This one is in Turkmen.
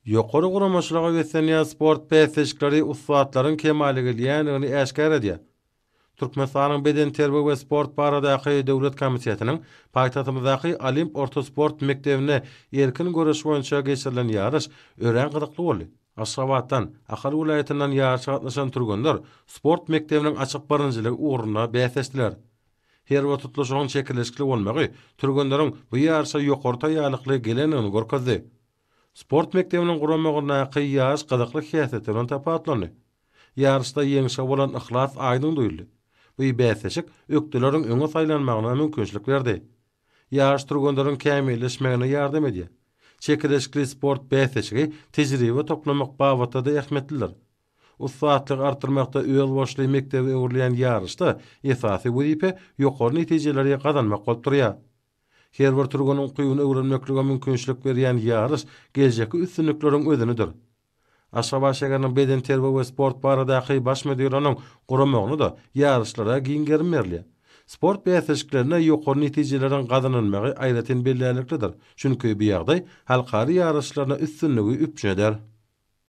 Ýokary guramaçylyga wetenýän sport bäsleşikleri uswatlaryň kemaligini äşkär edýär. Türkmenistanyň Beden terbiýe we sport baradaky döwlet komitetiniň paýtagtymyzdaky Olimp Orta Sport Mekdebine erkin göreş boýunça geçirilen ýarış ören gyzykly boldy. Aşgabatdan, Ahar vilayatynyň ýarışa gatnaşan türgenler sport mekdebiniň açyk barynjylygy ugruna bäsleşdiler. Her wagt tutuluşyň çekilişli bolmagy türgenleriň bu ýarışa ýokary taýýarlykly gelenini görkezdi. Sport mektebiniň guramagyna ýaş gyzykly häsiýeti bilen tapatlandy. Ýarışda ýeňişe bolan ihlas aýdyň duýuldy. Bu bäsleşik ökdeleriň öňe saýlanmagyna mümkinçilik berdi. Ýaş türgenleriň kämilleşmegine ýardam edýär. Çekilişli sport bäsleşigi tejribe toplamak babatda da ähmetlidir. Uswatlygy artyrmakda öýel boşly mekdebi öwürleýän ýarışda esasy wezipe ýokary netijelerge gazanmak bolup durýar. Her bir türgeniň kuýuny öwrenmeklige mümkinçilik berýän ýarış geljeki üstünlikleriň özünidir. Aşgabat şäheriniň Beden terbiýe we sport baradaky baş müdiriniň guramagyny da ýarışlara giňgerim berýär. Sport bäsleşiklerine ýokary netijeleriň gazanylmagy aýratyn belläliklidir. Çünki bu ýagdaý halkary ýarışlaryna üstünligi üpjeder.